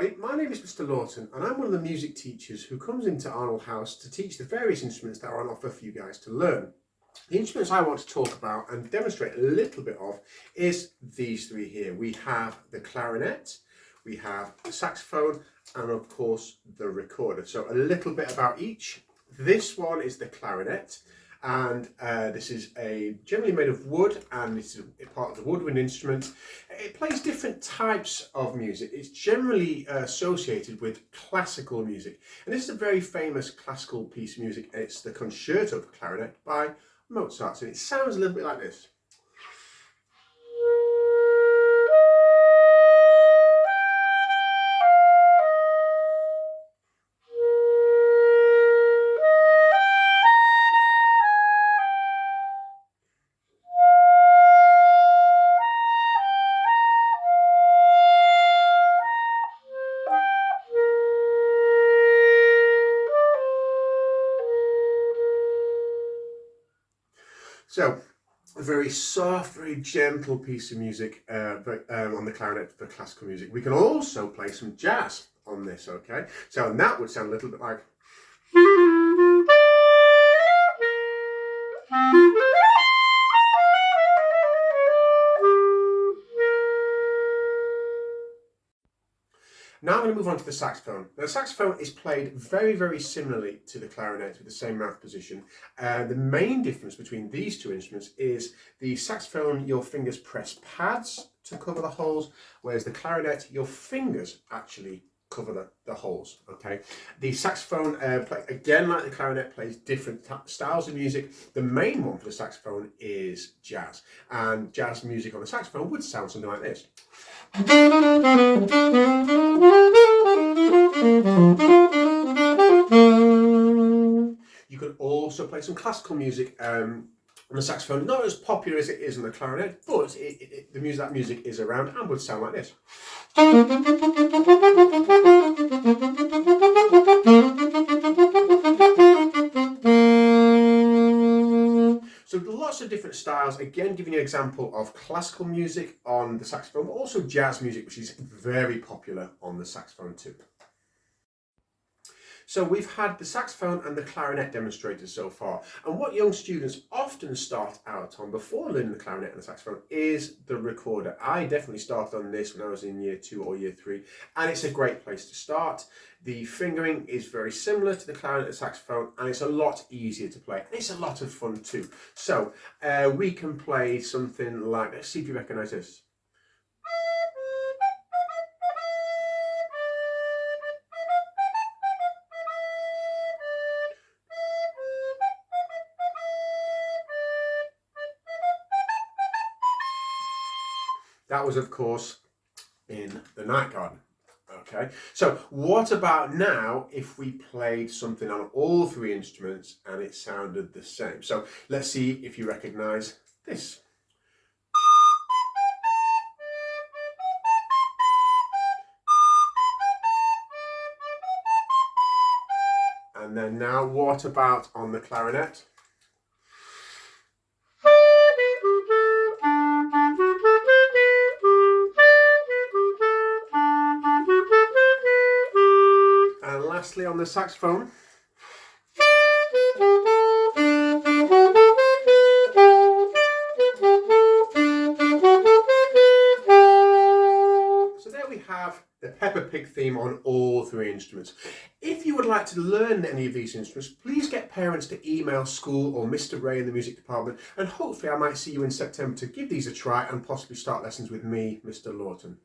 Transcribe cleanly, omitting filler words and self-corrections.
everybody, my name is Mr. Lawton and I'm one of the music teachers who comes into Arnold House to teach the various instruments that are on offer for you guys to learn. The instruments I want to talk about and demonstrate a little bit of is these three here. We have the clarinet, we have the saxophone and of course the recorder. So a little bit about each. This one is the clarinet. And this is generally made of wood, and it's a part of the woodwind instrument. It plays different types of music. It's generally associated with classical music, and this is a very famous classical piece of music. It's the Concerto for Clarinet by Mozart, and it sounds a little bit like this. So, a very soft, very gentle piece of music on the clarinet for classical music. We can also play some jazz on this, okay? So, and that would sound a little bit like... Now I'm going to move on to the saxophone. Now, the saxophone is played very, very similarly to the clarinet with the same mouth position. The main difference between these two instruments is the saxophone, your fingers press pads to cover the holes, whereas the clarinet, your fingers actually cover the holes, okay? The saxophone, again like the clarinet, plays different styles of music. The main one for the saxophone is jazz, and jazz music on the saxophone would sound something like this. You could also play some classical music on the saxophone, not as popular as it is on the clarinet, but that music is around and would sound like this. So lots of different styles, again giving you an example of classical music on the saxophone, but also jazz music, which is very popular on the saxophone too. So we've had the saxophone and the clarinet demonstrated so far, and what young students often start out on before learning the clarinet and the saxophone is the recorder. I definitely started on this when I was in year 2 or year 3, and it's a great place to start. The fingering is very similar to the clarinet and saxophone, and it's a lot easier to play, and it's a lot of fun too. So we can play something like, let's see if you recognise this. That was, of course, in the Night Garden. Okay, so what about now if we played something on all three instruments and it sounded the same? So let's see if you recognise this. And then now what about on the clarinet? And lastly on the saxophone. So there we have the Peppa Pig theme on all three instruments. If you would like to learn any of these instruments, please get parents to email school or Mr. Ray in the music department, and hopefully I might see you in September to give these a try and possibly start lessons with me, Mr. Lawton.